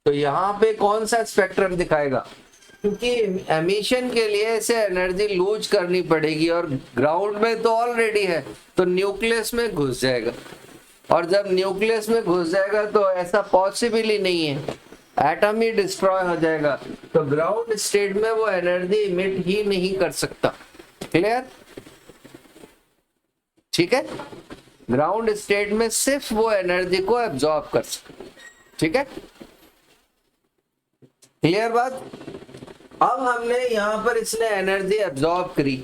तो यहाँ पे कौन सा स्पेक्ट्रम दिखाएगा, क्योंकि एमिशन के लिए इसे एनर्जी लूज करनी पड़ेगी और ग्राउंड में तो ऑलरेडी है, तो न्यूक्लियस में घुस जाएगा। और जब न्यूक्लियस में घुस जाएगा तो ऐसा पॉसिबल ही नहीं है, एटम ही डिस्ट्रॉय हो जाएगा, तो ग्राउंड स्टेट में वो एनर्जी इमिट ही नहीं कर सकता। क्लियर? ठीक है, ग्राउंड स्टेट में सिर्फ वो एनर्जी को एब्जॉर्ब कर सकता। ठीक है, क्लियर बात? अब हमने यहां पर इसने एनर्जी एब्जॉर्ब करी,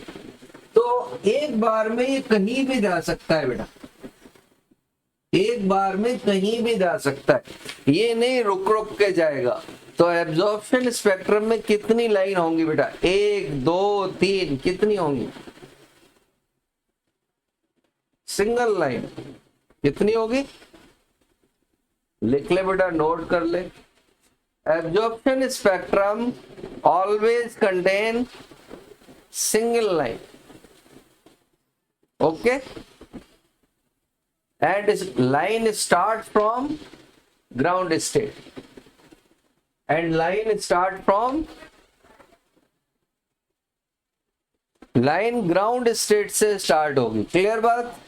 तो एक बार में ये कहीं भी जा सकता है बेटा, एक बार में कहीं भी जा सकता है, ये नहीं रुक रुक के जाएगा। तो एब्जॉर्प्शन स्पेक्ट्रम में कितनी लाइन होंगी बेटा? 1 2 3, कितनी होंगी? सिंगल लाइन कितनी होगी? लिख ले बेटा, नोट कर ले। Absorption spectrum always contain single line, okay, and line start from ground state, and line ground state से start होगी। क्लियर बात?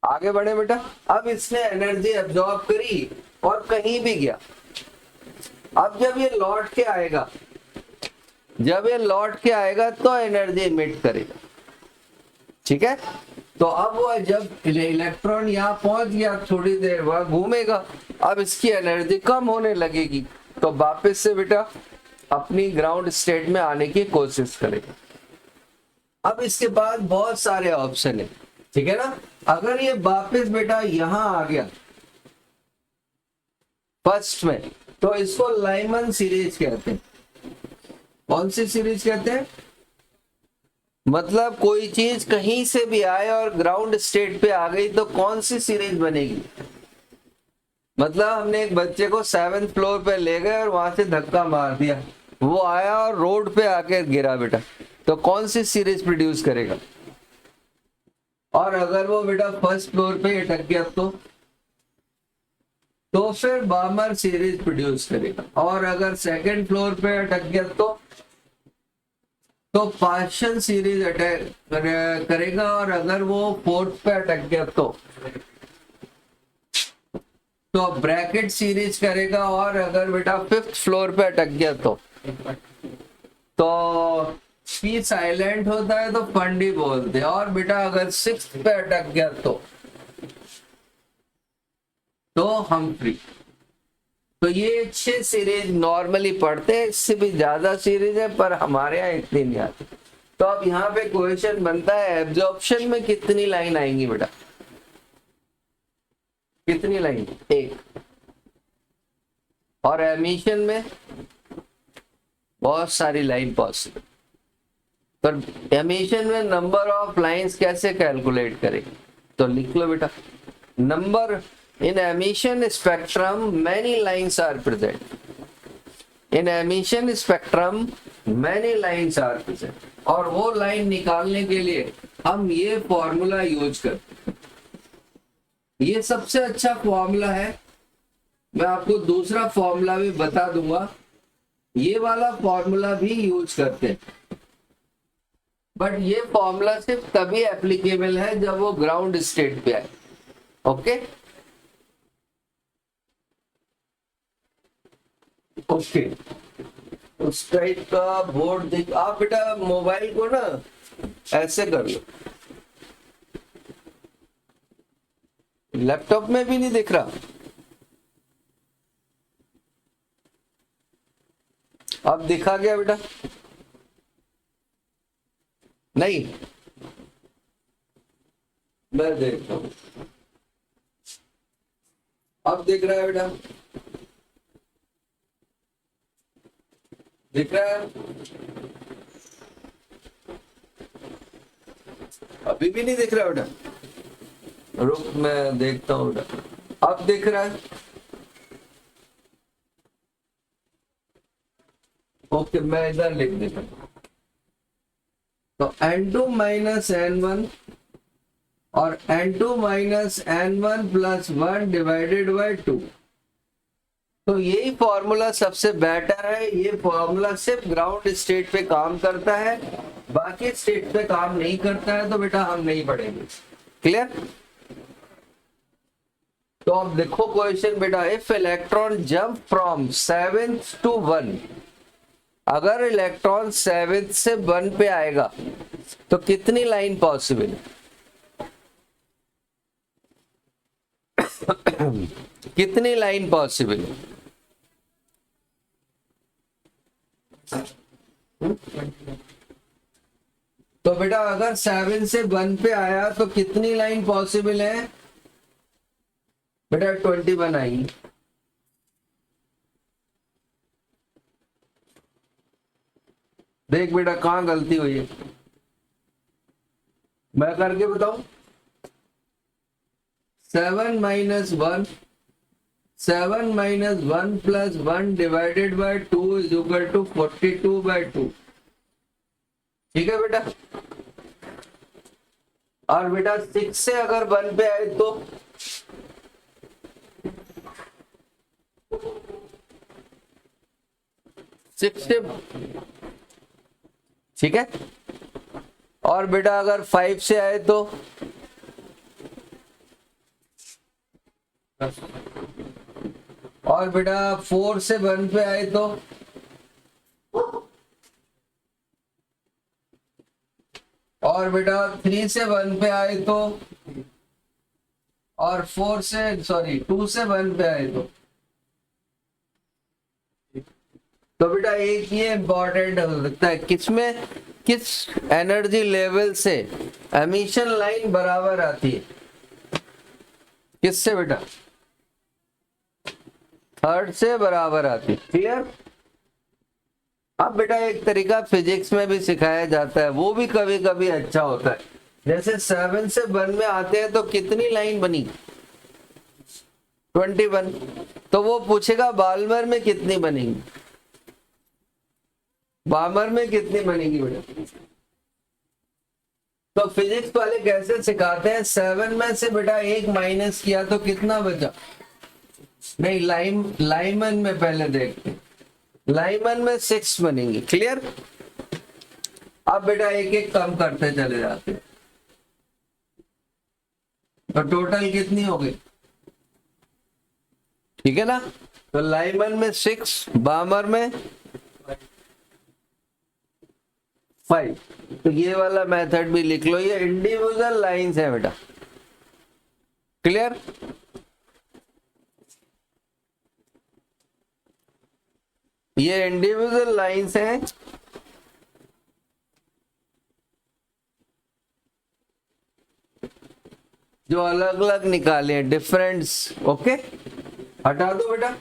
आगे बढ़े बेटा। अब इसने एनर्जी एब्जॉर्ब करी और कहीं भी गया, अब जब ये लौट के आएगा, तो एनर्जी इमिट करेगा। ठीक है, तो अब वो जब इलेक्ट्रॉन यहाँ पहुंच गया, थोड़ी देर बाद घूमेगा, अब इसकी एनर्जी कम होने लगेगी, तो वापस से बेटा अपनी ग्राउंड स्टेट में आने की कोशिश करेगा। अब इसके पास बहुत सारे ऑप्शन है, ठीक है ना। अगर ये वापस बेटा यहां आ गया फर्स्ट में, तो इसको लाइमन सीरीज कहते हैं। कौन सी सीरीज कहते हैं? मतलब कोई चीज कहीं से भी आए और ग्राउंड स्टेट पे आ गई तो कौन सी सीरीज बनेगी? मतलब हमने एक बच्चे को 7th फ्लोर पे ले गए और वहां से धक्का मार दिया, वो आया और रोड पे आके गिरा बेटा, तो कौन सी सीरीज प्रोड्यूस करेगा? और अगर वो बेटा फर्स्ट फ्लोर पे अटक गया तो फिर बामर सीरीज प्रोड्यूस करेगा। और अगर सेकंड फ्लोर पे अटक गया तो पार्शियल सीरीज अटैक करेगा। और अगर वो फोर्थ पे अटक गया तो ब्रैकेट सीरीज करेगा। और अगर बेटा 5th फ्लोर पे अटक गया तो पी साइलेंट होता है तो फंडी बोलते हैं। और बेटा अगर 6th पे अटक गया तो हम फ्री। तो ये 6 सीरीज नॉर्मली पढ़ते हैं, इससे भी ज्यादा सीरीज है पर हमारे यहाँ इतनी नहीं आती। तो अब यहाँ पे क्वेश्चन बनता है एब्जॉर्प्शन में कितनी लाइन आएंगी बेटा? कितनी लाइन? 1। और एमिशन में बहुत सारी लाइन पॉसिबल। पर एमिशन में नंबर ऑफ लाइंस कैसे कैलकुलेट करेंगे? तो लिख लो बेटा, number in emission spectrum many lines are present. In emission spectrum many lines are present. और वो लाइन निकालने के लिए हम ये फॉर्मूला यूज करते हैं। ये सबसे अच्छा फॉर्मूला है, मैं आपको दूसरा फॉर्मूला भी बता दूंगा, ये वाला फॉर्मूला भी यूज करते हैं। बट ये फॉर्मूला सिर्फ तभी एप्लीकेबल है जब वो ग्राउंड स्टेट पे आए। ओके ओके, उस टाइप का बोर्ड देख। आप बेटा मोबाइल को ना ऐसे कर लो, लैपटॉप में भी नहीं दिख रहा। अब दिखा गया बेटा? नहीं, मैं देखता हूं। अब दिख रहा है बेटा? दिख रहा है? अभी भी नहीं दिख रहा बेटा? रुक, मैं देखता हूँ बेटा। अब दिख रहा है? ओके, मैं इधर लिख देता हूँ। तो n2 माइनस n1 और n2 minus n1 plus 1 divided by 2। तो यही फॉर्मूला सबसे बेटर है। ये फॉर्मूला सिर्फ ग्राउंड स्टेट पे काम करता है, बाकी स्टेट पे काम नहीं करता है, तो बेटा हम नहीं पढ़ेंगे। क्लियर? तो अब देखो क्वेश्चन बेटा, if electron jump from 7th to 1, अगर इलेक्ट्रॉन 7th से 1 पे आएगा तो कितनी लाइन पॉसिबल है? कितनी लाइन पॉसिबल है? तो बेटा अगर 7 से 1 पे आया तो कितनी लाइन पॉसिबल है? बेटा 21 आएगी। देख बेटा कहां गलती हुई है, मैं करके बताऊं। 7 minus 1, 7 minus 1 plus 1 divided by 2 is equal to 42/2। ठीक है बेटा? और बेटा 6 से अगर 1 पे आए तो 6 से, ठीक है। और बेटा अगर 5 से आए तो और बेटा 4 से 1 पे आए तो और बेटा 3 से 1 पे आए तो और 2 से 1 पे आए तो बेटा एक ये इंपॉर्टेंट हो सकता है, किसमें किस एनर्जी लेवल से एमिशन लाइन बराबर आती है? किससे बेटा? थर्ड से बराबर आती है। क्लियर? अब बेटा एक तरीका फिजिक्स में भी सिखाया जाता है, वो भी कभी कभी अच्छा होता है। जैसे 7 से 1 में आते हैं तो कितनी लाइन बनी? 21। तो वो पूछेगा बाल्मर में कितनी बनेगी, बाल्मर में कितनी बनेगी बेटा? तो फिजिक्स वाले कैसे सिखाते हैं, 7 में से बेटा 1 माइनस किया तो कितना बचा? नहीं, लाइमन में पहले देखते हैं। लाइमन में 6 बनेंगी। क्लियर? अब बेटा एक एक कम करते चले जाते, तो टोटल कितनी हो गई? ठीक है ना? तो लाइमन में 6, बामर में 5। तो ये वाला मेथड भी लिख लो, ये इंडिविजुअल लाइंस है बेटा। क्लियर? ये इंडिविजुअल लाइंस हैं, जो अलग अलग निकाले हैं, डिफरेंस। ओके, हटा दो बेटा।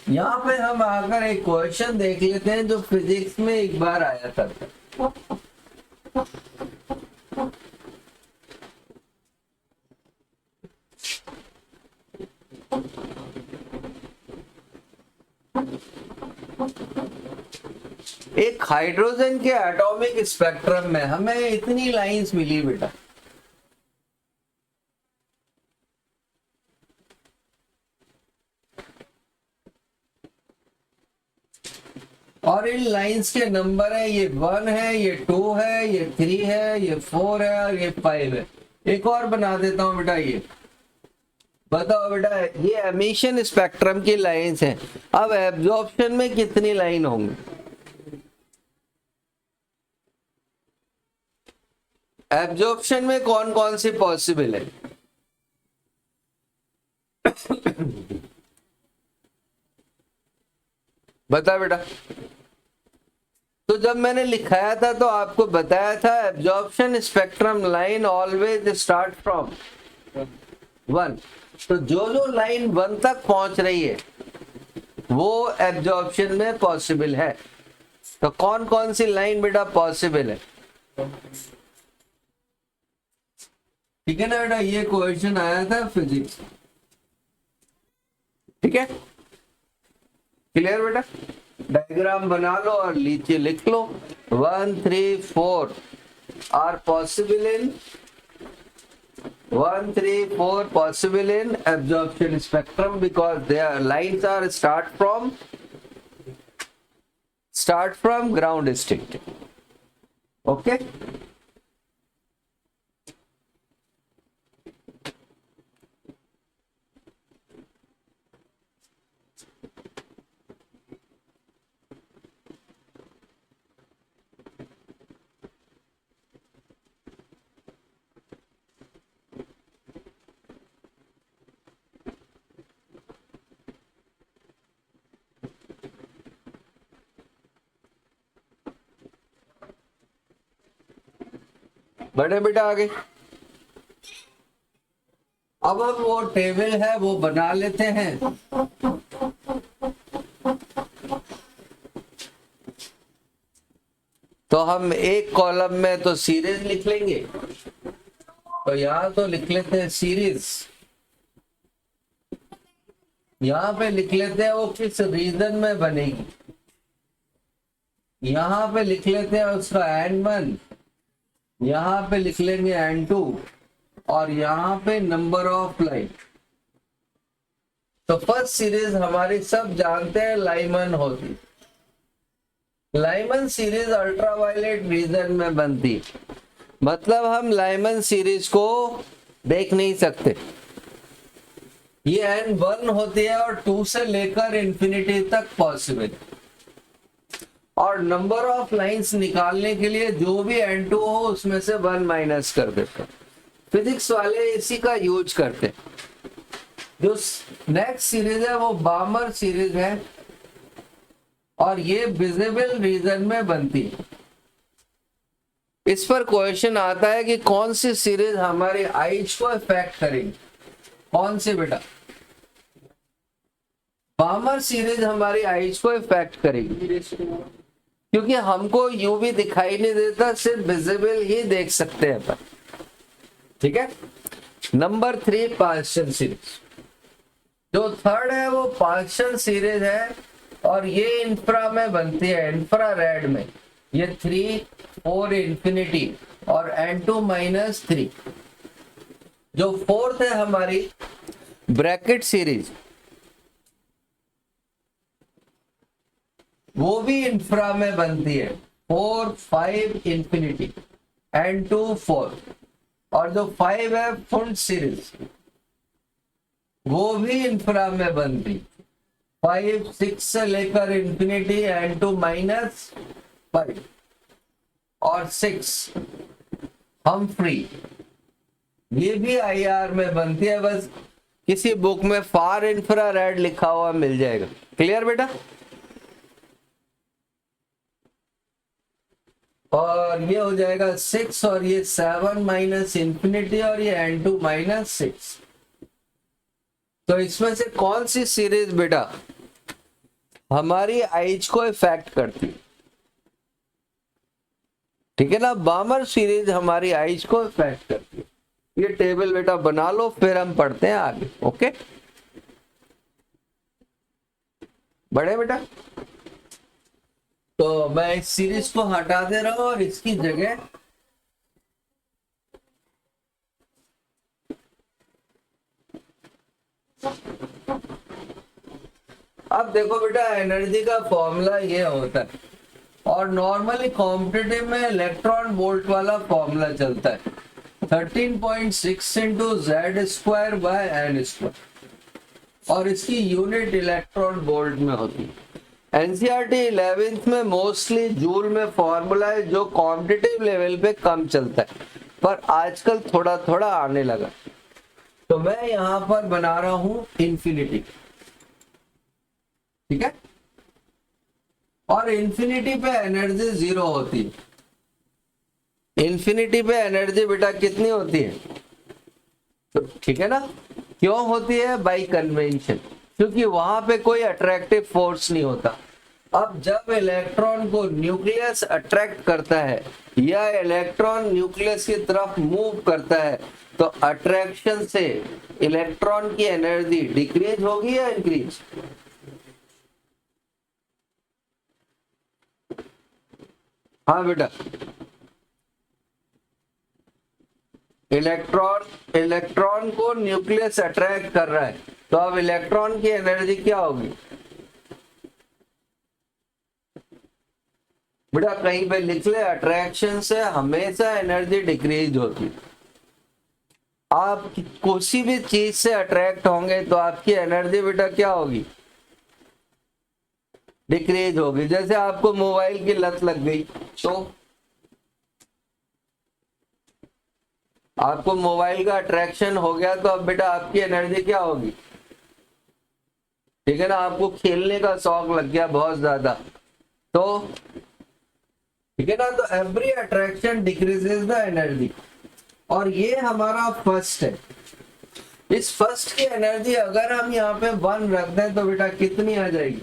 यहाँ पे हम आकर एक क्वेश्चन देख लेते हैं जो फिजिक्स में एक बार आया था। एक हाइड्रोजन के एटॉमिक स्पेक्ट्रम में हमें इतनी लाइंस मिली बेटा, और इन लाइंस के नंबर है, ये 1 है, ये 2 है, ये 3 है, ये 4 है और ये 5 है। एक और बना देता हूं बेटा, ये बताओ बेटा, ये एमिशन स्पेक्ट्रम की लाइंस हैं। अब एब्जॉर्प्शन में कितनी लाइन होंगी? एब्जॉर्प्शन में कौन कौन सी पॉसिबल है? बता बेटा। तो जब मैंने लिखाया था तो आपको बताया था absorption spectrum line always start from 1। तो जो जो लाइन 1 तक पहुंच रही है वो एब्जॉर्प्शन में पॉसिबल है। तो कौन कौन सी लाइन बेटा पॉसिबल है? ठीक है ना बेटा? ये क्वेश्चन आया था फिजिक्स। ठीक है, क्लियर बेटा? डायग्राम बना लो और नीचे लिख लो 1, 3, 4 are possible in 1, 3, 4 possible in absorption spectrum because their lines are start from ground state. Okay. बड़े बेटा आगे। अब हम वो टेबल है वो बना लेते हैं। तो हम एक कॉलम में तो सीरीज लिख लेंगे, तो यहां तो लिख लेते हैं सीरीज, यहां पे लिख लेते हैं वो किस रीजन में बनेगी, यहां पे लिख लेते हैं उसका N1, यहां पे लिख लेंगे N2 और यहां पे नंबर ऑफ लाइन। तो फर्स्ट सीरीज हमारी सब जानते हैं लाइमन होती, लाइमन सीरीज अल्ट्रावायलेट रीजन में बनती, मतलब हम लाइमन सीरीज को देख नहीं सकते। ये N1 होती है और 2 से लेकर इंफिनिटी तक पॉसिबल, और नंबर ऑफ लाइंस निकालने के लिए जो भी N2 हो उसमें से 1 माइनस कर देते। फिजिक्स वाले इसी का यूज करते। जो नेक्स्ट सीरीज है वो बामर सीरीज है और ये विजिबल रीजन में बनती है। इस पर क्वेश्चन आता है कि कौन सी सीरीज हमारे आइज को इफेक्ट करेगी, कौन सी बेटा? बामर सीरीज हमारी आइज को इफेक्ट करेगी क्योंकि हमको यूवी दिखाई नहीं देता, सिर्फ विजिबल ही देख सकते हैं अपन। ठीक है। Number 3 partial series. जो थर्ड है वो पार्शियल सीरीज है और ये इंफ्रा में बनती है, इंफ्रा रेड में। ये 3, 4 इंफिनिटी और N2 माइनस 3। जो फोर्थ है हमारी ब्रैकेट सीरीज, वो भी इंफ्रा में बनती है, 4, 5 इंफिनिटी N2 4। और जो 5 है फुंड सीरीज, वो भी इंफ्रा में बनती, 5, 6 से लेकर इंफिनिटी N2 माइनस 5 और 6 हम फ्री, ये भी IR में बनती है। बस किसी बुक में फार इंफ्रा रेड लिखा हुआ मिल जाएगा। क्लियर बेटा? और ये हो जाएगा 6 और ये 7 माइनस इंफिनिटी और ये N2 माइनस 6। तो इसमें से कौन सी सीरीज बेटा हमारी आइज को इफेक्ट करती? ठीक है ना, बामर सीरीज हमारी आइज को इफेक्ट करती है। ये टेबल बेटा बना लो, फिर हम पढ़ते हैं आगे। ओके बड़े बेटा, तो मैं इस सीरीज को हटा दे रहा हूं और इसकी जगह अब देखो बेटा, एनर्जी का फॉर्मूला ये होता है और नॉर्मली कॉम्पिटिटिव में इलेक्ट्रॉन वोल्ट वाला फॉर्मूला चलता है, 13.6 इंटू Z² बाय N², और इसकी यूनिट इलेक्ट्रॉन वोल्ट में होती है। एनसीईआरटी 11th में मोस्टली जूल में फॉर्मूला है जो कॉम्पिटिटिव लेवल पे कम चलता है, पर आजकल थोड़ा थोड़ा आने लगा। तो मैं यहां पर बना रहा हूं इंफिनिटी। ठीक है, और इंफिनिटी पे एनर्जी 0 होती है। इंफिनिटी पे एनर्जी बेटा कितनी होती है? तो ठीक है ना, क्यों होती है? बाय कन्वेंशन, क्योंकि वहां पे कोई अट्रैक्टिव फोर्स नहीं होता। अब जब इलेक्ट्रॉन को न्यूक्लियस अट्रैक्ट करता है या इलेक्ट्रॉन न्यूक्लियस की तरफ मूव करता है, तो अट्रैक्शन से इलेक्ट्रॉन की एनर्जी डिक्रीज होगी या इंक्रीज? हाँ बेटा, इलेक्ट्रॉन को न्यूक्लियस अट्रैक्ट कर रहा है, तो अब इलेक्ट्रॉन की एनर्जी क्या होगी बेटा? कहीं पे लिख ले, अट्रैक्शन से हमेशा एनर्जी डिक्रीज होती। आप किसी भी चीज से अट्रैक्ट होंगे तो आपकी एनर्जी बेटा क्या होगी? डिक्रीज होगी। जैसे आपको मोबाइल की लत लग गई, तो आपको मोबाइल का अट्रैक्शन हो गया, तो अब बेटा आपकी एनर्जी क्या होगी? ठीक है ना, आपको खेलने का शौक लग गया बहुत ज्यादा, तो ठीक है ना, तो every attraction decreases the energy. और ये हमारा फर्स्ट है। इस फर्स्ट की एनर्जी अगर हम यहाँ पे 1 रख दें तो बेटा कितनी आ जाएगी?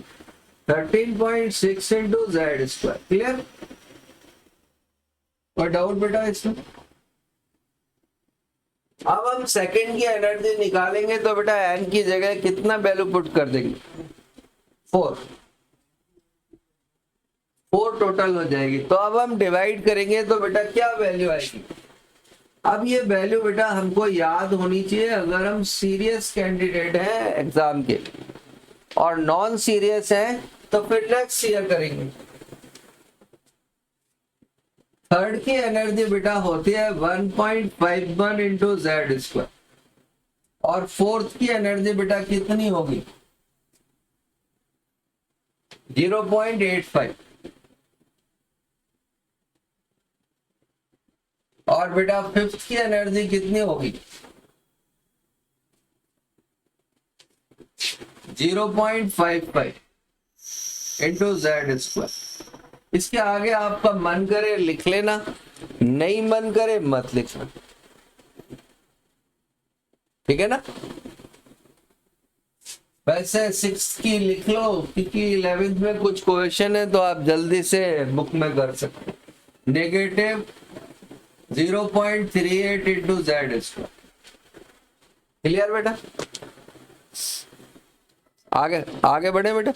13.6 इंटू जेड स्क्वायर। क्लियर? कोई डाउट बेटा इसमें? अब हम सेकंड की एनर्जी निकालेंगे तो बेटा एन की जगह कितना वैल्यू पुट कर देंगे? 4 टोटल हो जाएगी। तो अब हम डिवाइड करेंगे तो बेटा क्या वैल्यू आएगी? अब ये वैल्यू बेटा हमको याद होनी चाहिए अगर हम सीरियस कैंडिडेट हैं एग्जाम के, और नॉन सीरियस हैं तो फिर नेक्स्ट ईयर करेंगे। थर्ड की एनर्जी बेटा होती है 1.51 इंटू जेड स्क्वायर, और फोर्थ की एनर्जी बेटा कितनी होगी? 0.85, और बेटा फिफ्थ की एनर्जी कितनी होगी? 0.55 इंटू जेड स्क्वायर। इसके आगे आपका मन करे लिख लेना, नहीं मन करे मत लिखना। ठीक है ना? वैसे 6 की लिख लो, क्योंकि 11th में कुछ क्वेश्चन है तो आप जल्दी से बुक में कर सकते। Negative 0.38 into Z square. Clear बेटा? आगे आगे बढ़े बेटा।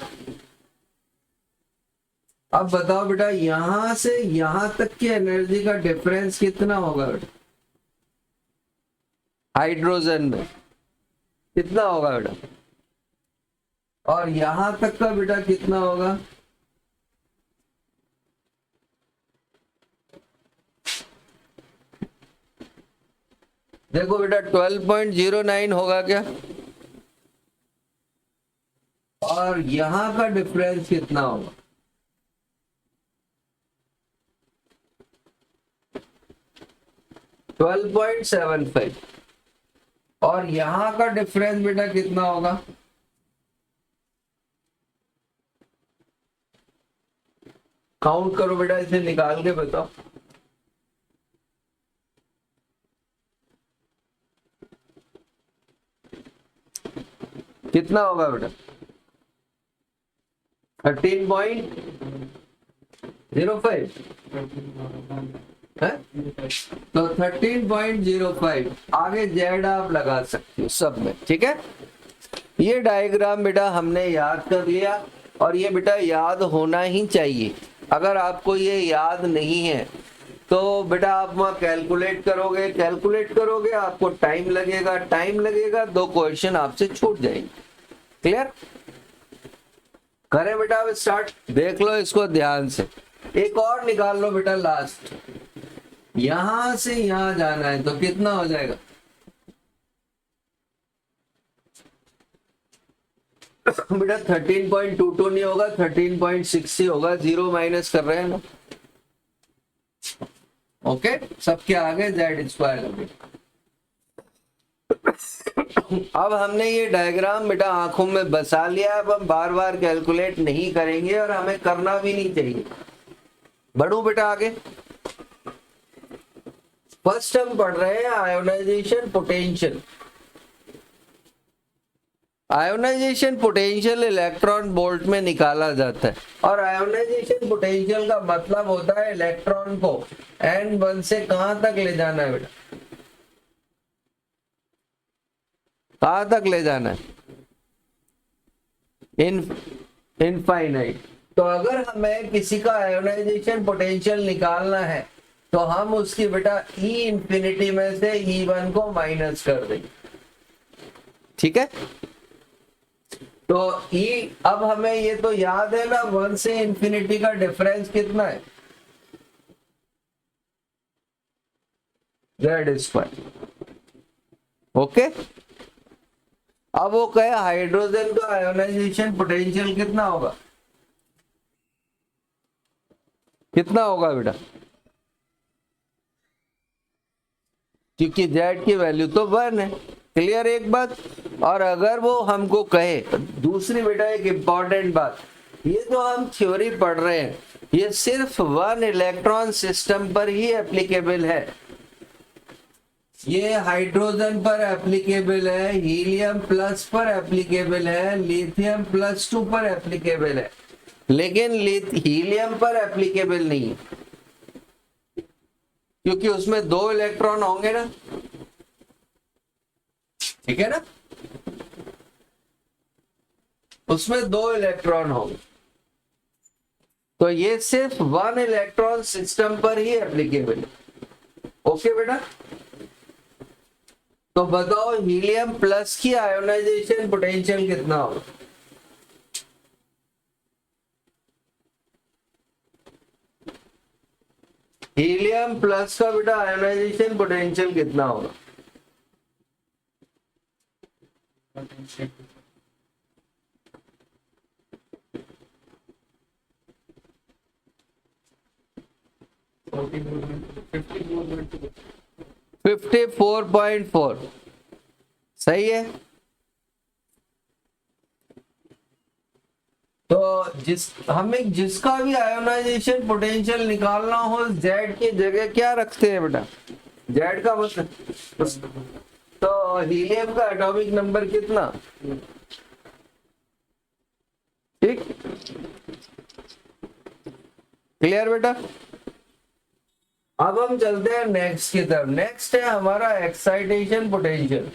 अब बताओ बेटा, यहां से यहां तक की एनर्जी का डिफरेंस कितना होगा बेटा? हाइड्रोजन में कितना होगा बेटा? और यहां तक का बेटा कितना होगा? देखो बेटा 12.09 होगा क्या? और यहां का डिफरेंस कितना होगा? 12.75। और यहां का डिफरेंस बेटा कितना होगा? काउंट करो बेटा, इसे निकाल के बताओ। कितना होगा बेटा? 13.05 है, तो 13.05। आगे जेड आप लगा सकते हो सब में। ठीक है, ये डायग्राम बेटा हमने याद कर लिया, और ये बेटा याद होना ही चाहिए। अगर आपको ये याद नहीं है तो बेटा आप वहां कैलकुलेट करोगे, आपको टाइम लगेगा, 2 क्वेश्चन आपसे छूट जाएंगे। क्लियर? करें बेटा अब स्टार्ट। देख लो इसको ध्यान से। एक और निकाल लो बेटा लास्ट। यहां से यहां जाना है तो कितना हो जाएगा? बेटा 13.22 नहीं होगा, 13.6 ही होगा। 0 माइनस कर रहे हैं ना। ओके, सबके आगे जेड स्क्वायर होगी। अब हमने ये डायग्राम बेटा आंखों में बसा लिया। अब हम बार बार कैलकुलेट नहीं करेंगे और हमें करना भी नहीं चाहिए। बढ़ू बेटा आगे। फर्स्ट हम पढ़ रहे हैं ionization potential. Ionization potential electron volt में निकाला जाता है, और आयोनाइजेशन पोटेंशियल का मतलब होता है इलेक्ट्रॉन को N1 से कहां तक ले जाना है बेटा? कहां तक ले जाना है? इनफाइनाइट। तो अगर हमें किसी का आयोनाइजेशन पोटेंशियल निकालना है तो हम उसकी बेटा ई इंफिनिटी में से E1 को माइनस कर देंगे, ठीक है। तो ई, अब हमें ये तो याद है ना 1 से इंफिनिटी का डिफरेंस कितना है, Z²। ओके, अब वो कहे हाइड्रोजन का आयोनाइजेशन पोटेंशियल कितना होगा, कितना होगा बेटा, क्योंकि Z की वैल्यू तो 1 है, क्लियर एक बात। और अगर वो हमको कहे, दूसरी बेटा एक इंपॉर्टेंट बात, ये जो हम थ्योरी पढ़ रहे हैं ये सिर्फ 1 इलेक्ट्रॉन सिस्टम पर ही एप्लीकेबल है। ये हाइड्रोजन पर एप्लीकेबल है, हीलियम प्लस पर एप्लीकेबल है, लिथियम +2 पर एप्लीकेबल है, लेकिन हीलियम पर एप्लीकेबल नहीं है, क्योंकि उसमें 2 इलेक्ट्रॉन होंगे ना, ठीक है ना, उसमें 2 इलेक्ट्रॉन होंगे। तो ये सिर्फ 1 इलेक्ट्रॉन सिस्टम पर ही एप्लीकेबल है। ओके बेटा, तो बताओ हीलियम प्लस की आयोनाइजेशन पोटेंशियल कितना होगा, हीलियम प्लस का बेटा आयोनाइजेशन पोटेंशियल कितना होगा, $50 54.4, सही है। तो हमें जिसका भी आयोनाइजेशन पोटेंशियल निकालना हो, Z की जगह क्या रखते हैं बेटा, Z का मतलब, तो हीलियम का एटॉमिक नंबर कितना, ठीक, क्लियर बेटा। अब हम चलते हैं नेक्स्ट की तरफ। नेक्स्ट है हमारा एक्साइटेशन पोटेंशियल।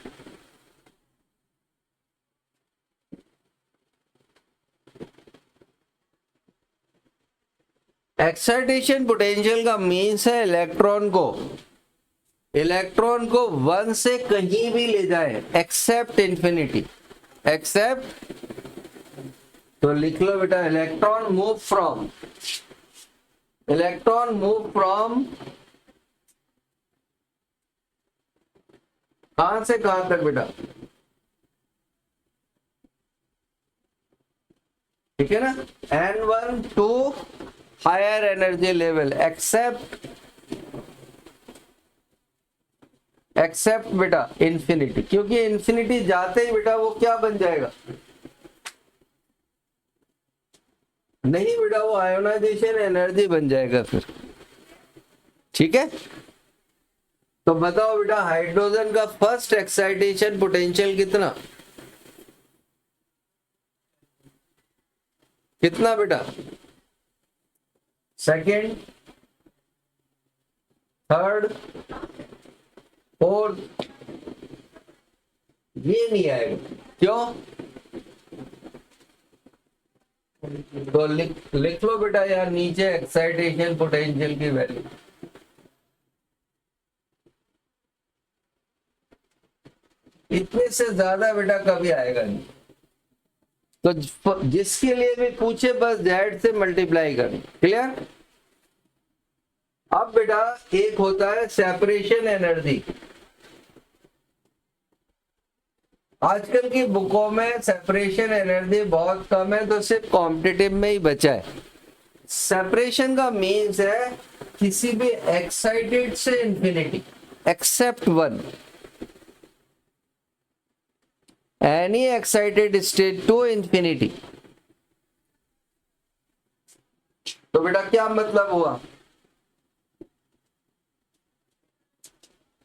एक्साइटेशन पोटेंशियल का मीन्स है इलेक्ट्रॉन को 1 से कहीं भी ले जाए एक्सेप्ट इंफिनिटी, एक्सेप्ट, तो लिख लो बेटा इलेक्ट्रॉन मूव फ्रॉम कहां से कहां तक बेटा, ठीक है ना, N1 to higher energy level except बेटा इंफिनिटी, क्योंकि इंफिनिटी जाते ही बेटा वो क्या बन जाएगा, नहीं बेटा वो आयोनाइजेशन एनर्जी बन जाएगा फिर, ठीक है। तो बताओ बेटा हाइड्रोजन का फर्स्ट एक्साइटेशन पोटेंशियल कितना, कितना बेटा, सेकेंड, थर्ड, फोर्थ, ये नहीं आएगा, क्यों, तो लिख लो बेटा यार नीचे एक्साइटेशन पोटेंशियल की वैल्यू, इतने से ज्यादा बेटा कभी आएगा नहीं। तो जिसके लिए भी पूछे बस Z से मल्टीप्लाई करें, क्लियर। अब बेटा एक होता है सेपरेशन एनर्जी, आजकल की बुकों में सेपरेशन एनर्जी बहुत कम है, तो सिर्फ कॉम्पिटिटिव में ही बचा है। सेपरेशन का मीन्स है किसी भी एक्साइटेड से infinity except 1, any excited state to infinity. तो बेटा क्या मतलब हुआ,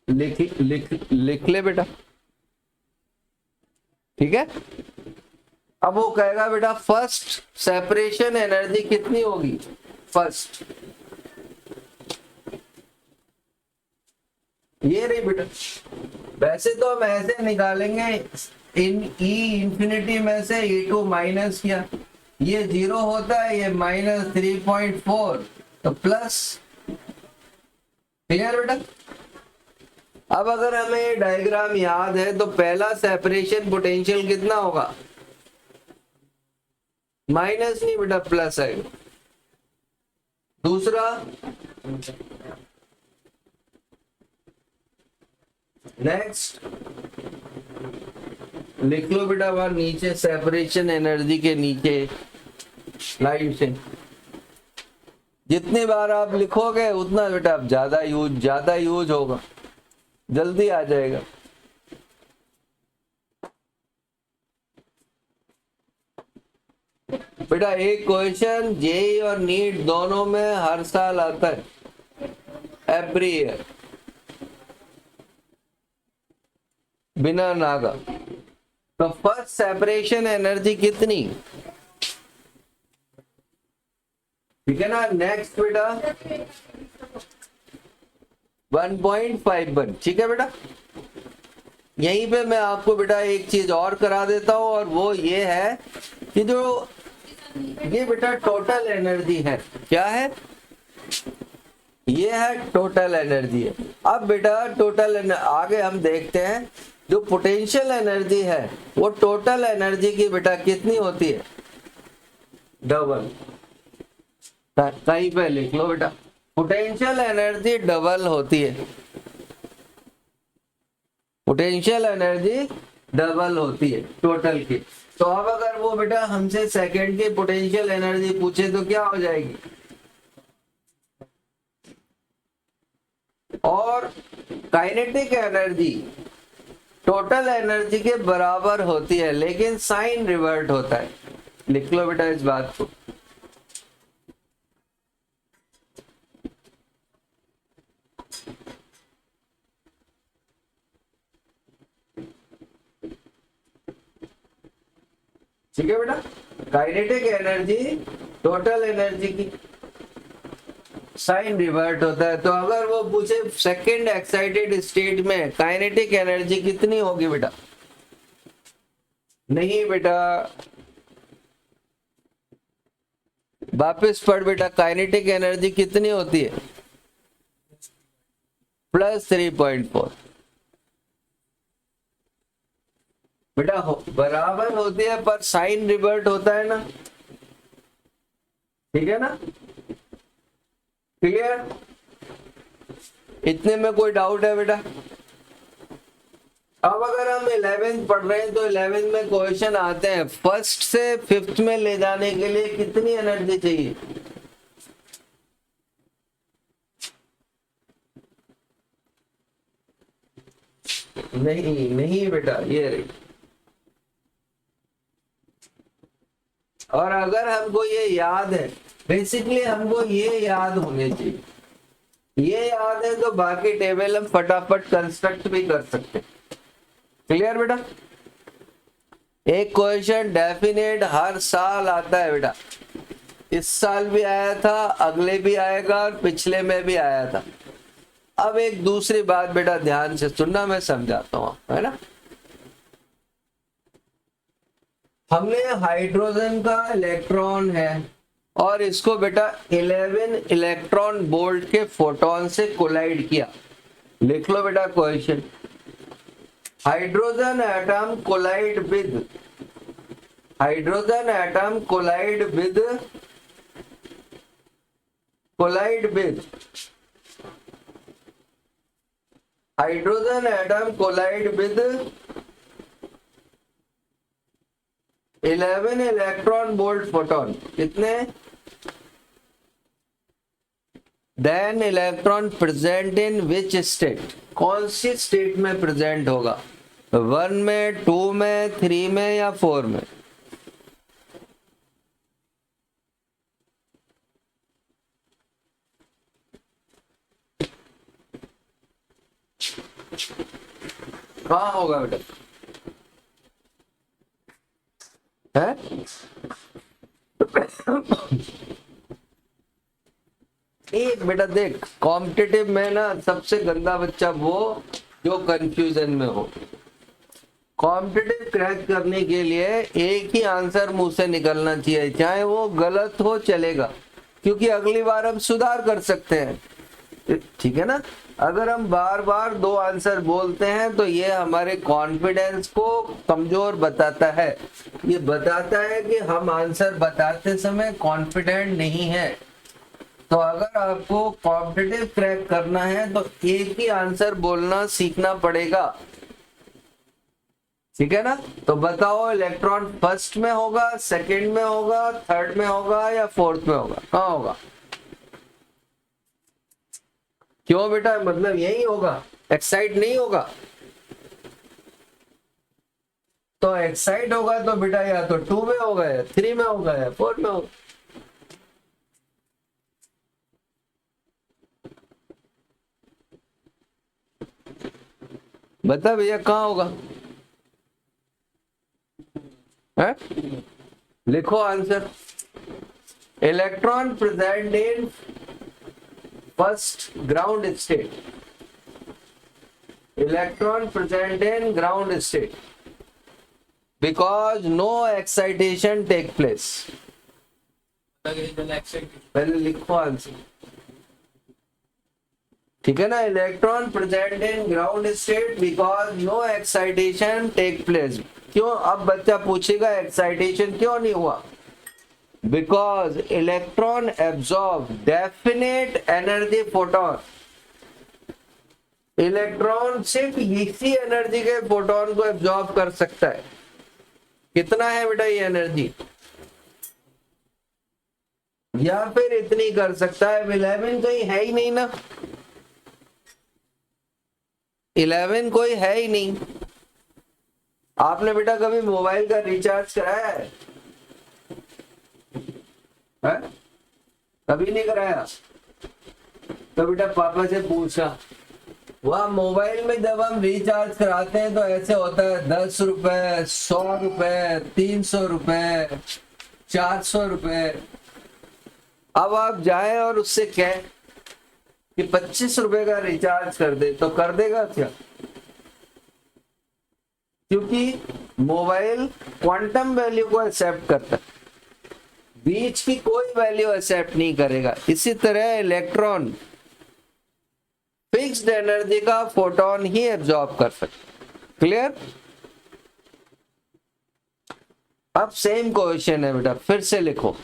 लिख ले बेटा, ठीक है। अब वो कहेगा बेटा फर्स्ट सेपरेशन एनर्जी कितनी होगी, फर्स्ट, ये रही बेटा। वैसे तो हम ऐसे निकालेंगे, इन E इंफिनिटी में से E2 माइनस किया, ये 0 होता है, ये -3.4, तो प्लस क्लियर बेटा? अब अगर हमें डायग्राम याद है तो पहला सेपरेशन पोटेंशियल कितना होगा? माइनस नहीं बेटा, प्लस आएगा। दूसरा नेक्स्ट लिख लो बेटा, वहां नीचे सेपरेशन एनर्जी के नीचे लाइन से जितनी बार आप लिखोगे उतना बेटा ज्यादा यूज होगा, जल्दी आ जाएगा। बेटा एक क्वेश्चन जेई और नीट दोनों में हर साल आता है, एवरी ईयर, बिना नागा। तो फर्स्ट सेपरेशन एनर्जी कितनी? ठीक है ना। नेक्स्ट बेटा 1.51, ठीक है बेटा। यहीं पे मैं आपको बेटा एक चीज और करा देता हूं, और वो ये है कि जो ये बेटा टोटल एनर्जी है, क्या है? ये है टोटल एनर्जी है। अब बेटा आगे हम देखते हैं, जो पोटेंशियल एनर्जी है वो टोटल एनर्जी की बेटा कितनी होती है? डबल। कहीं पे लिख लो बेटा, पोटेंशियल एनर्जी डबल होती है, पोटेंशियल एनर्जी डबल होती है टोटल की। तो अब अगर वो बेटा हमसे सेकंड की पोटेंशियल एनर्जी पूछे तो क्या हो जाएगी? और काइनेटिक एनर्जी टोटल एनर्जी के बराबर होती है, लेकिन साइन रिवर्ट होता है। लिख लो बेटा इस बात को। ठीक है बेटा, काइनेटिक एनर्जी टोटल एनर्जी की साइन रिवर्ट होता है। तो अगर वो पूछे सेकंड एक्साइटेड स्टेट में काइनेटिक एनर्जी कितनी होगी बेटा? नहीं बेटा, वापस पढ़ बेटा, काइनेटिक एनर्जी कितनी होती है? प्लस 3.4 बेटा, बराबर होती है पर साइन रिवर्ट होता है ना, ठीक है ना? क्लियर? इतने में कोई डाउट है बेटा? अब अगर हम 11th पढ़ रहे हैं तो 11th में क्वेश्चन आते हैं, फर्स्ट से फिफ्थ में ले जाने के लिए कितनी एनर्जी चाहिए? नहीं बेटा, ये रही। और अगर हमको ये याद है, बेसिकली हमको ये याद होने चाहिए, ये याद है तो बाकी टेबल हम फटाफट कंस्ट्रक्ट भी कर सकते हैं। क्लियर बेटा? एक क्वेश्चन डेफिनेट हर साल आता है बेटा, इस साल भी आया था, अगले भी आएगा और पिछले में भी आया था। अब एक दूसरी बात बेटा ध्यान से सुनना, मैं समझाता हूँ, है ना। हमने हाइड्रोजन का इलेक्ट्रॉन है और इसको बेटा 11 इलेक्ट्रॉन वोल्ट के फोटोन से कोलाइड किया। लिख लो बेटा question, hydrogen atom collide with, hydrogen atom collide with hydrogen atom collide with 11 electron volt photon. कितने? Then electron present in which state? कौन सी स्टेट में प्रेजेंट होगा? 1 में, 2 में, 3 में या 4 में? कहाँ होगा बेटा? है एक बेटा देख, कॉम्पिटिटिव में ना सबसे गंदा बच्चा वो जो कंफ्यूजन में हो। कॉम्पिटिटिव क्रैक करने के लिए एक ही आंसर मुंह से निकलना चाहिए, चाहे वो गलत हो चलेगा, क्योंकि अगली बार हम सुधार कर सकते हैं। ठीक है ना। अगर हम बार बार दो आंसर बोलते हैं तो ये हमारे कॉन्फिडेंस को कमजोर बताता है, ये बताता है कि हम आंसर बताते समय कॉन्फिडेंट नहीं है। तो अगर आपको कॉम्पिटिटिव क्रैक करना है तो एक ही आंसर बोलना सीखना पड़ेगा, ठीक है ना। तो बताओ इलेक्ट्रॉन फर्स्ट में होगा, सेकंड में होगा, थर्ड में होगा या फोर्थ में होगा, कहाँ होगा? क्यों बेटा, मतलब यही होगा, एक्साइट नहीं होगा? तो एक्साइट होगा तो बेटा या तो 2 में होगा या 3 में होगा या 4 में होगा। बता भैया कहाँ होगा है? लिखो answer. Electron present in first ground state, electron present in ground state because no excitation take place. पहले लिखो आंसर, ठीक है ना। Electron present in ground state because no excitation take place. क्यों? अब बच्चा पूछेगा एक्साइटेशन क्यों नहीं हुआ? Because electron absorb definite energy photon. Electron सिर्फ इसी एनर्जी के फोटोन को एब्जॉर्ब कर सकता है। कितना है बेटा ये एनर्जी? या फिर इतनी कर सकता है। 11 कहीं है ही नहीं ना, 11 कोई है ही नहीं। आपने बेटा कभी मोबाइल का रिचार्ज कराया है? कभी नहीं कराया? तो बेटा पापा से पूछा, वह मोबाइल में जब हम रिचार्ज कराते हैं तो ऐसे होता है 10 रुपए, 100 रुपए, 300 रुपए, 400 रुपए। अब आप जाए और उससे कहें कि 25 रुपए का रिचार्ज कर दे, तो कर देगा क्या? क्योंकि मोबाइल क्वांटम वैल्यू को एक्सेप्ट करता है, बीच की कोई वैल्यू एक्सेप्ट नहीं करेगा। इसी तरह इलेक्ट्रॉन फिक्स्ड एनर्जी का फोटोन ही एब्जॉर्ब कर सकता। क्लियर? अब सेम क्वेश्चन है बेटा, फिर से लिखो।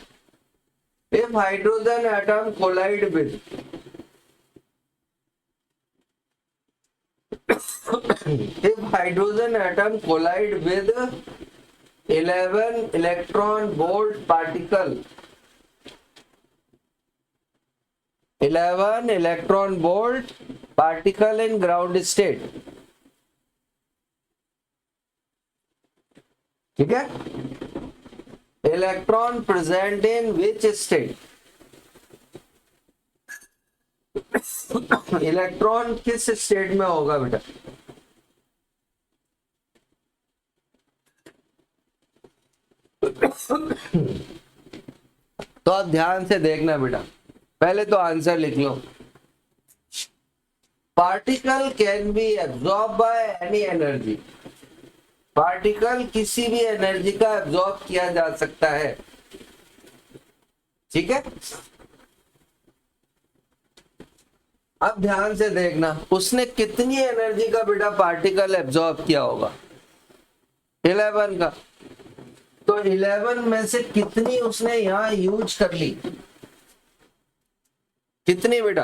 If hydrogen atom collide with if hydrogen atom collide with 11 electron volt particle, 11 electron volt particle in ground state, ठीक है? Electron present in which state? Electron किस स्टेट में होगा बेटा? तो आप ध्यान से देखना बेटा, पहले तो आंसर लिख लो। Particle can be absorb by any energy. Particle किसी भी एनर्जी का एब्जॉर्ब किया जा सकता है, ठीक है? अब ध्यान से देखना, उसने कितनी एनर्जी का बेटा पार्टिकल एब्जॉर्ब किया होगा? 11 का। तो 11 में से कितनी उसने यहां यूज कर ली? कितनी बेटा?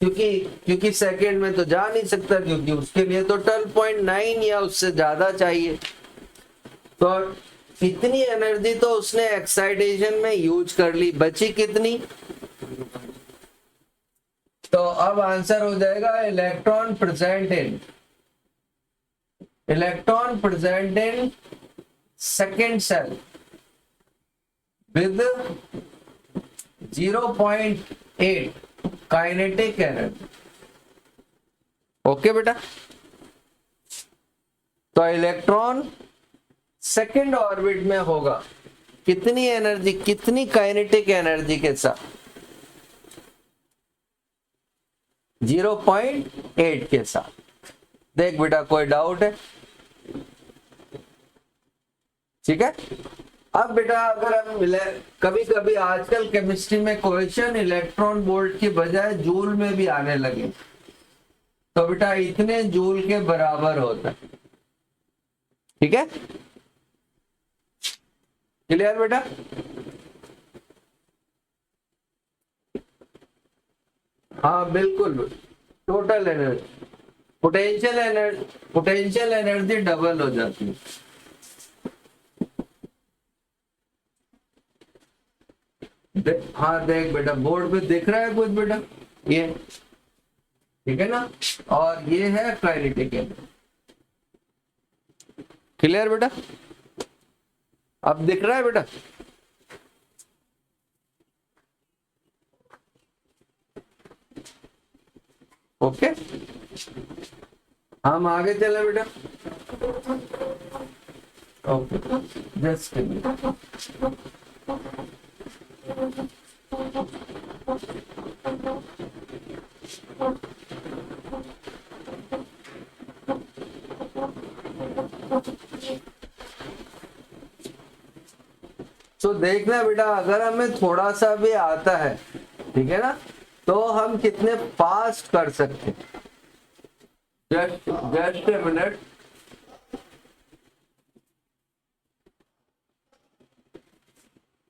क्योंकि सेकंड में तो जा नहीं सकता, क्योंकि उसके लिए तो 12.9 या उससे ज्यादा चाहिए। तो कितनी एनर्जी तो उसने एक्साइटेशन में यूज कर ली, बची कितनी? तो अब आंसर हो जाएगा electron present in second shell with 0.8 kinetic energy. Okay बेटा, तो इलेक्ट्रॉन सेकेंड ऑर्बिट में होगा कितनी एनर्जी, कितनी काइनेटिक एनर्जी के साथ? 0.8 के साथ। देख बेटा, कोई डाउट है? ठीक है, अब बेटा अगर हम कभी कभी आजकल केमिस्ट्री में क्वेश्चन इलेक्ट्रॉन वोल्ट की बजाय जूल में भी आने लगे, तो बेटा इतने जूल के बराबर होता है। ठीक है, क्लियर बेटा? हाँ बिल्कुल, total energy, potential energy double हो जाती है। हाँ देख बेटा, बोर्ड पे दिख रहा है कुछ बेटा, ये ठीक है ना, और ये है काइनेटिक एनर्जी। क्लियर बेटा? अब दिख रहा है बेटा? ओके, हम आगे चले बेटा। ओके, जस्ट तो देखना बेटा, अगर हमें थोड़ा सा भी आता है, ठीक है ना, तो हम कितने फास्ट कर सकते हैं। Just a minute.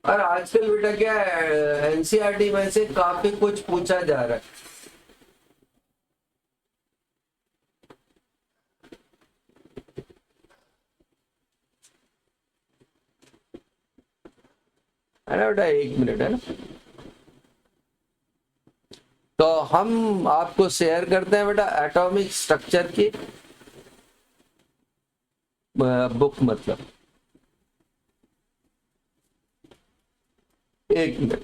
और आजकल बेटा क्या है, एनसीईआरटी में से काफी कुछ पूछा जा रहा है ना बेटा, एक मिनट है ना। तो हम आपको शेयर करते हैं बेटा एटॉमिक स्ट्रक्चर की बुक, मतलब एक मिनट।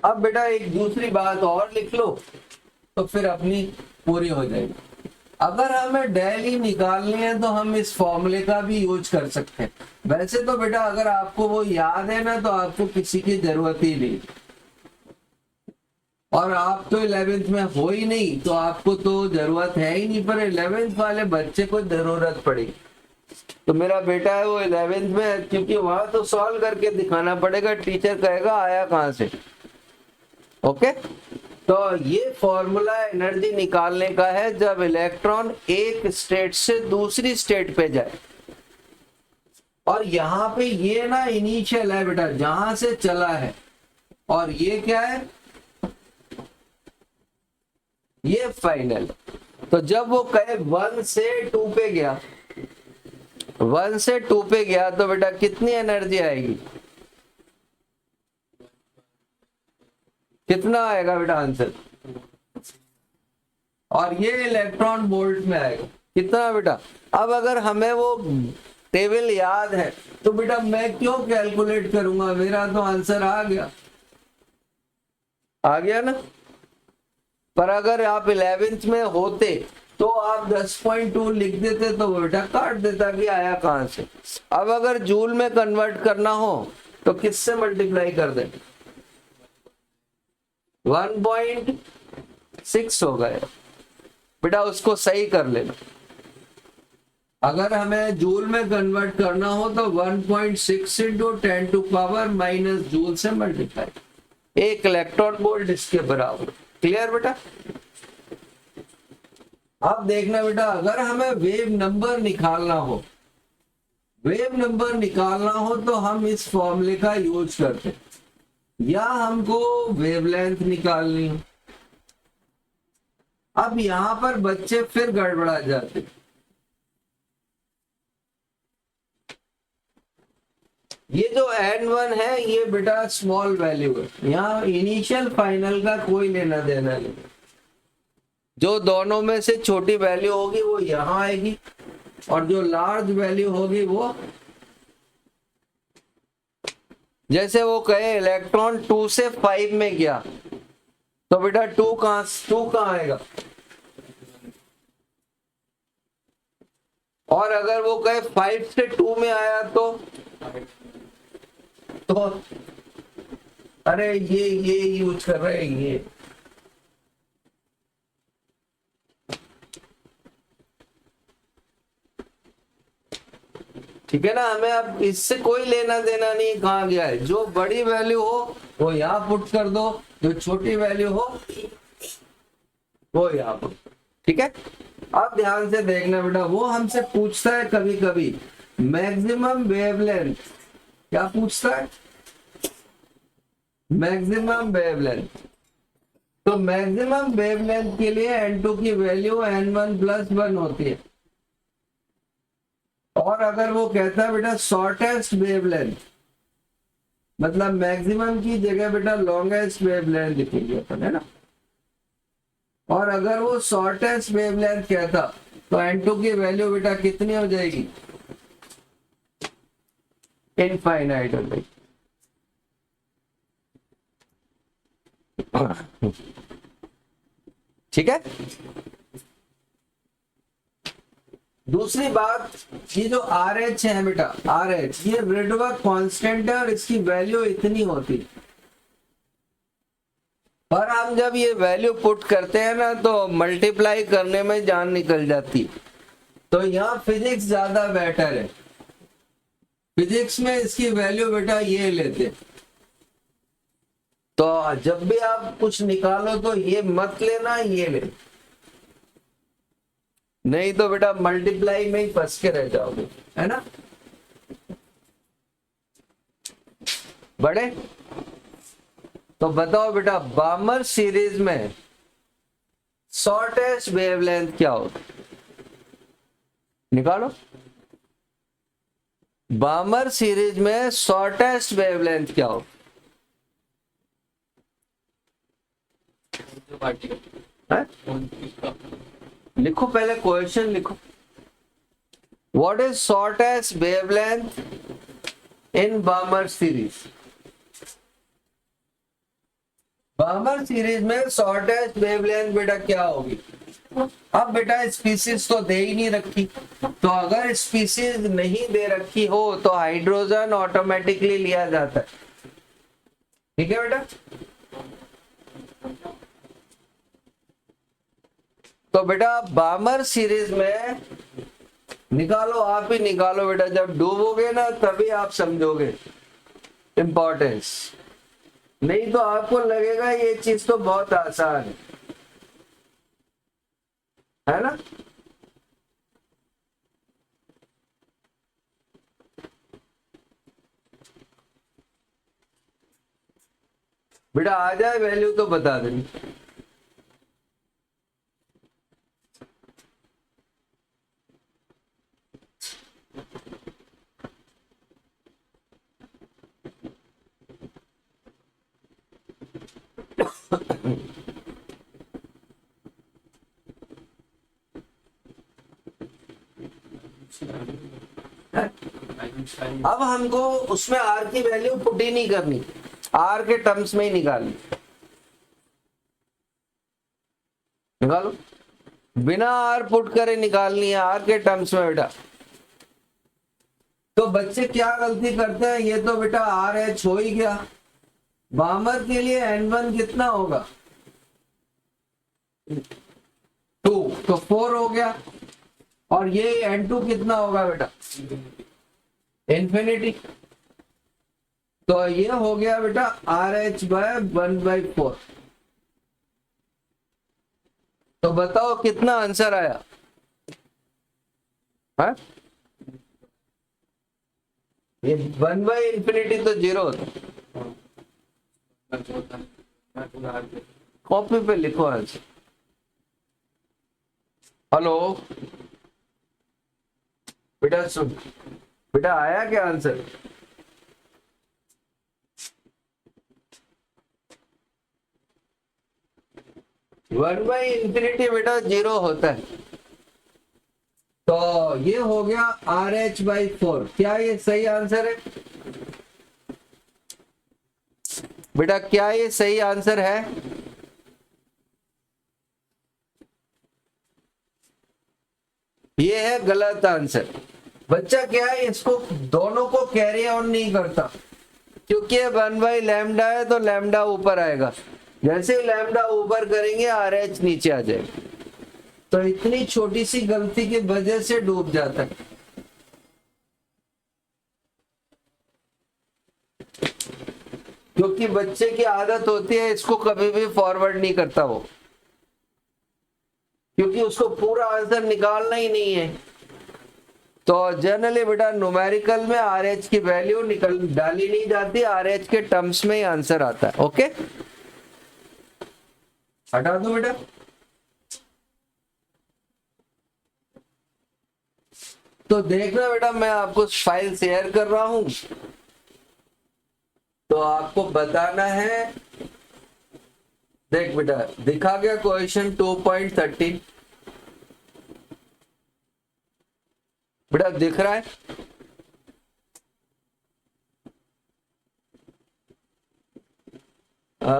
अब बेटा एक दूसरी बात और लिख लो, तो फिर अपनी पूरी हो जाएगी। अगर हमें डेली निकालनी है तो हम इस फॉर्मूले का भी यूज कर सकते हैं। वैसे तो बेटा अगर आपको वो याद है ना, तो आपको किसी की जरूरत ही नहीं, और आप तो 11th में हो ही नहीं, तो आपको तो जरूरत है ही नहीं, पर 11th वाले बच्चे को जरूरत पड़ेगी। तो मेरा बेटा है वो 11th में है, क्योंकि वहां तो सॉल्व करके दिखाना पड़ेगा, टीचर कहेगा आया कहां से। ओके, तो ये फॉर्मूला एनर्जी निकालने का है जब इलेक्ट्रॉन एक स्टेट से दूसरी स्टेट पे जाए। और यहाँ पे ये ना इनिशियल है बेटा, जहां से चला है, और ये क्या है, ये फाइनल। तो जब वो कहे 1 से 2 पे गया, 1 से 2 पे गया, तो बेटा कितनी एनर्जी आएगी, कितना आएगा बेटा आंसर? और ये इलेक्ट्रॉन वोल्ट में आएगा कितना बेटा। अब अगर हमें वो टेबल याद है, तो बेटा मैं क्यों कैलकुलेट करूंगा, मेरा तो आंसर आ गया ना। पर अगर आप 11th में होते तो आप 10.2 लिख देते, तो बेटा काट देता कि आया कहां से। अब अगर जूल में कन्वर्ट करना हो तो किससे मल्टीप्लाई कर दें, 1.6 हो गए बेटा, उसको सही कर लेना। अगर हमें जूल में कन्वर्ट करना हो तो 1.6 into 10 to power minus joule से मल्टीप्लाई, एक इलेक्ट्रॉन वोल्ट इसके बराबर। क्लियर बेटा? अब देखना बेटा, अगर हमें वेव नंबर निकालना हो, तो हम इस फॉर्मूले का यूज करते हैं, या हमको वेवलेंथ निकालनी हो। अब यहां पर बच्चे फिर गड़बड़ा जाते, ये जो n1 है ये बेटा स्मॉल वैल्यू है, यहाँ इनिशियल फाइनल का कोई लेना देना नहीं। जो दोनों में से छोटी वैल्यू होगी वो यहां आएगी, और जो लार्ज वैल्यू होगी वो, जैसे वो कहे इलेक्ट्रॉन 2 से 5 में गया, तो बेटा 2 कहां आएगा, और अगर वो कहे 5 से 2 में आया तो अरे ये यूज कर रहे हैं ये। ठीक है ना, हमें अब इससे कोई लेना देना नहीं कहाँ गया है। जो बड़ी वैल्यू हो वो यहाँ पुट कर दो, जो छोटी वैल्यू हो वो यहाँ पुट। ठीक है, अब ध्यान से देखना बेटा, वो हमसे पूछता है कभी कभी मैक्सिमम वेवलेंथ। क्या पूछता है? Maximum wavelength. तो मैक्सिमम वेवलेंथ के लिए n2 की वैल्यू n1 + 1 होती है। और अगर वो कहता है बेटा शॉर्टेस्ट वेवलेंथ, मतलब मैक्सिमम की जगह बेटा लॉन्गेस्ट वेवलेंथ लिखेंगे अपन, है ना। और अगर वो शॉर्टेस्ट वेवलेंथ कहता तो n2 की वैल्यू बेटा कितनी हो जाएगी? इनफाइनाइट हो जाएगी। ठीक है। दूसरी बात, ये जो RH है बेटा, RH ये रेडबर्ग कांस्टेंट है और इसकी वैल्यू इतनी होती है। पर हम जब ये वैल्यू पुट करते हैं ना तो मल्टीप्लाई करने में जान निकल जाती। तो यहाँ फिजिक्स ज्यादा बेटर है। फिजिक्स में इसकी वैल्यू बेटा ये लेते। तो जब भी आप कुछ निकालो तो ये मत लेना, ये ले, नहीं तो बेटा मल्टीप्लाई में ही फंस के रह जाओगे, है ना। बड़े तो बताओ बेटा, बामर सीरीज में शॉर्टेस्ट वेवलेंथ क्या होता? निकालो। बामर सीरीज में शॉर्टेस्ट वेवलेंथ क्या हो? लिखो, पहले क्वेश्चन लिखो। What is shortest wavelength in बामर series? बामर series में शॉर्टेस्ट वेवलेंथ बेटा क्या होगी? अब बेटा स्पीसीज तो दे ही नहीं रखी, तो अगर स्पीसीज नहीं दे रखी हो तो हाइड्रोजन ऑटोमेटिकली लिया जाता है। ठीक है बेटा। तो बेटा बामर सीरीज में निकालो, आप ही निकालो बेटा, जब डूबोगे ना तभी आप समझोगे इंपॉर्टेंस, नहीं तो आपको लगेगा ये चीज तो बहुत आसान है ना। बेटा आ जाए वैल्यू तो बता देनी। अब हमको उसमें आर की वैल्यू पुट ही नहीं करनी, आर के टर्म्स में ही निकालनी। निकालो, बिना आर पुट करे निकालनी है, आर के टर्म्स में बेटा। तो बच्चे क्या गलती करते हैं, ये तो बेटा आर एच हो ही गया। बामर के लिए n1 कितना होगा? 2, तो 4 हो गया। और ये n2 कितना होगा बेटा? इंफिनिटी। तो ये हो गया बेटा RH/1/4। तो बताओ कितना आंसर आया है? ये 1/∞ तो 0 होता। कॉपी पे लिखो आंसर। हेलो बेटा, सुन बेटा, आया क्या आंसर? वन बाई इंफिनिटी बेटा 0 होता है। तो ये हो गया RH/4। क्या ये सही आंसर है बेटा? क्या ये सही आंसर है? ये है गलत आंसर। बच्चा क्या है, इसको दोनों को कैरी ऑन नहीं करता, क्योंकि 1/λ है तो लैम्डा ऊपर आएगा, जैसे ही लैम्डा ऊपर करेंगे RH नीचे आ जाएगा। तो इतनी छोटी सी गलती की वजह से डूब जाता है। क्योंकि बच्चे की आदत होती है इसको कभी भी फॉरवर्ड नहीं करता वो, क्योंकि उसको पूरा आंसर निकालना ही नहीं है। तो जनरली बेटा न्यूमेरिकल में RH की वैल्यू निकल डाली नहीं जाती, RH के टर्म्स में ही आंसर आता है। ओके, हटा दो बेटा। तो देखना बेटा, मैं आपको फाइल शेयर कर रहा हूं, तो आपको बताना है। देख बेटा, दिखा गया क्वेश्चन 2.13 बेटा, दिख रहा है?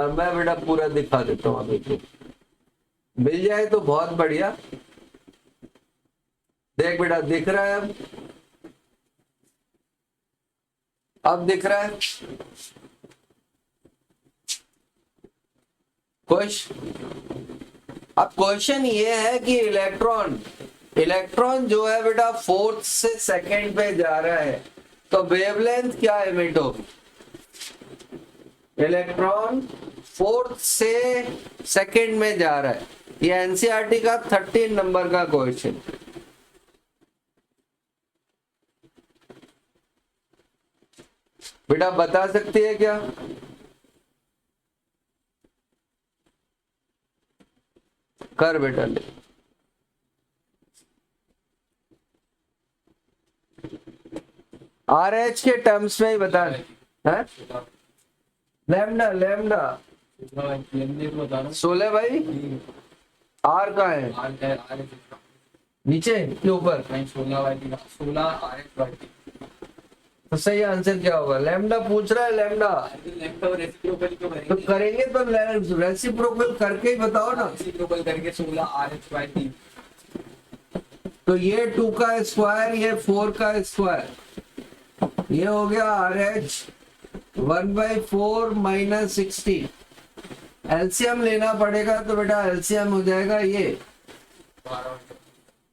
मैं बेटा पूरा दिखा देता हूँ, अभी तो मिल जाए तो बहुत बढ़िया। देख बेटा, दिख रहा है? अब दिख रहा है अब क्वेश्चन ये है कि इलेक्ट्रॉन जो है बेटा फोर्थ से सेकंड पे जा रहा है, तो वेवलेंथ क्या एमिट होगी? इलेक्ट्रॉन फोर्थ से सेकंड में जा रहा है। ये एनसीईआरटी का 13 नंबर का क्वेश्चन। बेटा बता सकती है क्या? कर बेटा ले। RH के टर्म्स में ही बता है। लैम्डा 16 भाई। R का है नीचे के ऊपर 16 तो सही आंसर क्या होगा? लैम्डा पूछ रहा है, लैम्डा तो करेंगे तो रेसिप्रोकल करके ही बताओ ना। रेसिप्रोकल करके 16 तो ये 2 का स्क्वायर, ये 4 का स्क्वायर, ये हो गया RH 1/4 माइनस 16। एलसीएम लेना पड़ेगा, तो बेटा एलसीएम हो जाएगा ये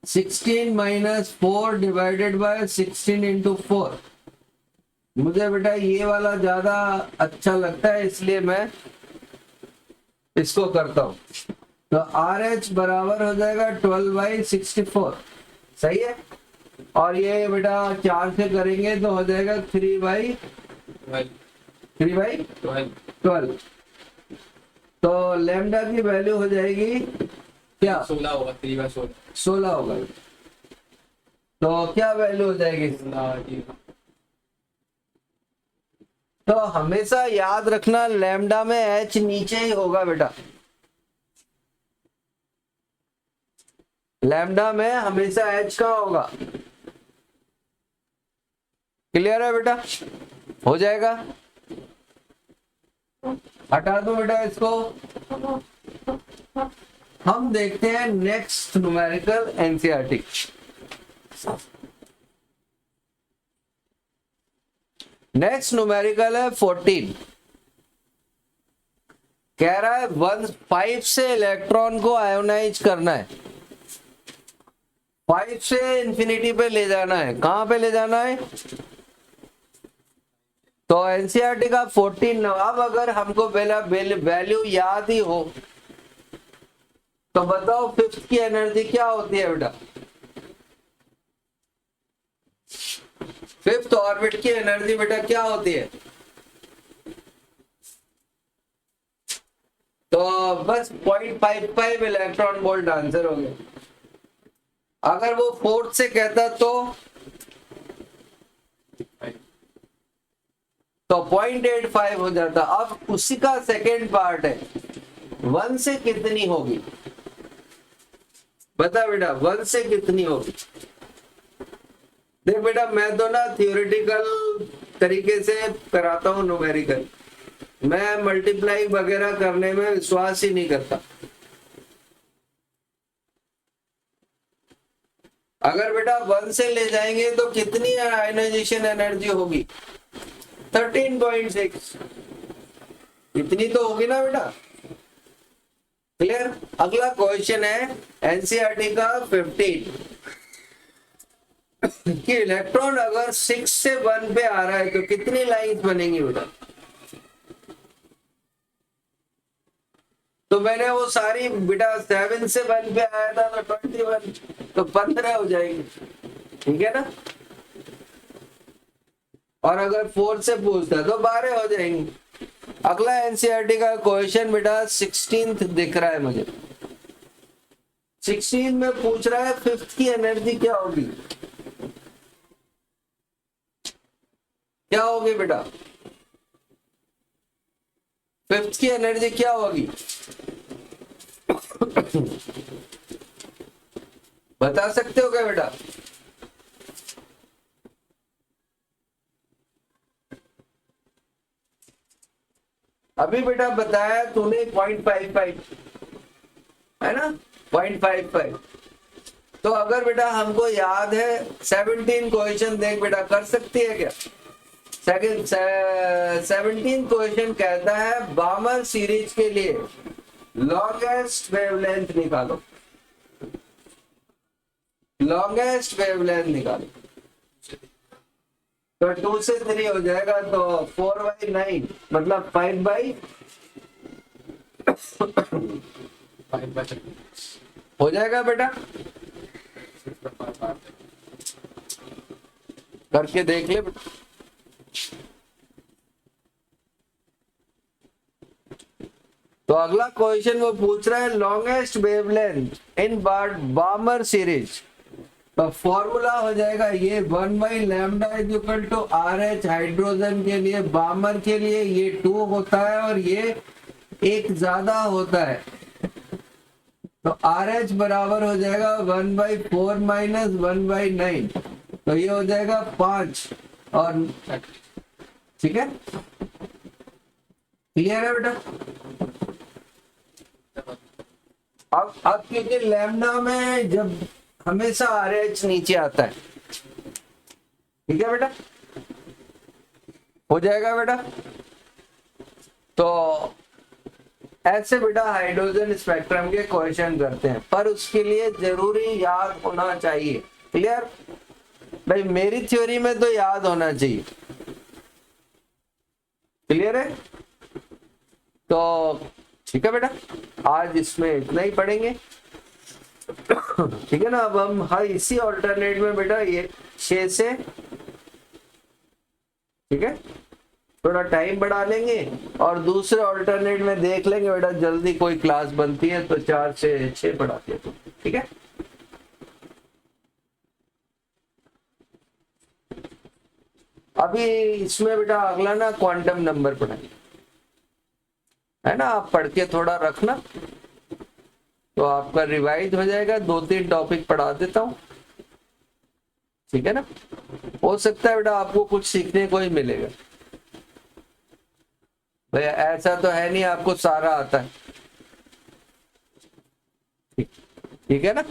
16 माइनस 4 डिवाइडेड बाय 16 इंटू 4। मुझे बेटा ये वाला ज्यादा अच्छा लगता है, इसलिए मैं इसको करता हूं। तो RH बराबर हो जाएगा 12/64। सही है। और ये बेटा 4 से करेंगे तो हो जाएगा 3/12। तो लैम्डा की वैल्यू हो जाएगी क्या? 16 होगा। 3/16 होगा। तो क्या वैल्यू हो जाएगी? तो हमेशा याद रखना, लैम्डा में H नीचे ही होगा बेटा। लैम्डा में हमेशा H का होगा। क्लियर है बेटा? हो जाएगा। हटा दो बेटा इसको। हम देखते हैं next numerical NCERT. Next numerical है 14। कह रहा है 5 से इलेक्ट्रॉन को आयोनाइज करना है, 5 से इंफिनिटी पे ले जाना है। कहां पे ले जाना है? तो एनसीईआरटी का 14। अब अगर हमको वैल्यू याद ही हो तो बताओ 5th की एनर्जी क्या होती है बेटा? 5th ऑर्बिट की एनर्जी बेटा क्या होती है? तो बस 0.55 इलेक्ट्रॉन वोल्ट आंसर हो गया। अगर वो 4th से कहता तो 0.85 हो जाता। अब उसी का सेकेंड पार्ट है, 1 से कितनी होगी? बता बेटा 1 से कितनी होगी? देख बेटा, मैं तो ना थियोरेटिकल तरीके से कराता हूं न्यूमेरिकल, मैं मल्टीप्लाई वगैरह करने में विश्वास ही नहीं करता। बेटा 1 से ले जाएंगे तो कितनी आयनाइजेशन एनर्जी होगी? 13.6। इतनी तो होगी ना बेटा। क्लियर। अगला क्वेश्चन है एनसीईआरटी का 15 कि इलेक्ट्रॉन अगर 6 से 1 पे आ रहा है तो कितनी लाइंस बनेंगी बेटा? तो मैंने वो सारी बेटा 7 से 1 पे आया था तो 21, तो 15 हो जाएगी, ठीक है ना। और अगर 4 से पूछता तो 12 हो जाएंगी। अगला एनसीईआरटी का क्वेश्चन बेटा 16 दिख रहा है मुझे। 16 में पूछ रहा है फिफ्थ की एनर्जी क्या होगी? क्या होगी बेटा? फिफ्थ की एनर्जी क्या होगी? बता सकते हो क्या बेटा? अभी बेटा बताया तूने 0.55 है ना, 0.55। तो अगर बेटा हमको याद है 17 क्वेश्चन देख बेटा, कर सकती है क्या? सेकंड 17 क्वेश्चन कहता है बामर सीरीज के लिए लॉन्गेस्ट वेवलेंथ निकालो, लॉन्गेस्ट वेवलेंथ निकालो। तो 2 से 3 हो जाएगा तो 4/9 मतलब 5/, हो जाएगा बेटा। करके देख ले बेटा। तो अगला क्वेश्चन वो पूछ रहा है लॉन्गेस्ट वेवलेंथ इन बामर सीरीज। तो फॉर्मूला हो जाएगा ये 1/λ = RH हाइड्रोजन के लिए, बामर के लिए ये 2 होता है और ये 1 ज्यादा होता है। तो RH बराबर हो जाएगा 1/4 - 1/9, तो ये हो जाएगा 5 और ठीक है। क्लियर है बेटा? अब क्योंकि लैम्डा में जब हमेशा RH नीचे आता है, ठीक है बेटा, हो जाएगा बेटा। तो ऐसे बेटा हाइड्रोजन स्पेक्ट्रम के क्वेश्चन करते हैं, पर उसके लिए जरूरी याद होना चाहिए। क्लियर भाई? मेरी थ्योरी में तो याद होना चाहिए। क्लियर है? तो ठीक है बेटा, आज इसमें इतना ही पढ़ेंगे, ठीक है ना। अब हम हर इसी ऑल्टरनेट में बेटा ये 6 से, ठीक है, थोड़ा टाइम बढ़ा लेंगे और दूसरे ऑल्टरनेट में देख लेंगे बेटा, जल्दी कोई क्लास बनती है तो 4 से 6 पढ़ाते हैं, ठीक है। अभी इसमें बेटा अगला ना क्वांटम नंबर पढ़ाएंगे, है ना। आप पढ़ के थोड़ा रखना तो आपका रिवाइज हो जाएगा। 2-3 टॉपिक पढ़ा देता हूँ, ठीक है ना। हो सकता है बेटा आपको कुछ सीखने को ही मिलेगा। भैया ऐसा तो है नहीं आपको सारा आता है, ठीक है ना।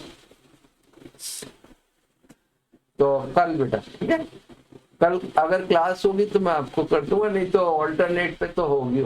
तो कल बेटा, ठीक है, कल अगर क्लास होगी तो मैं आपको कर दूंगा, नहीं तो ऑल्टरनेट पे तो होगी।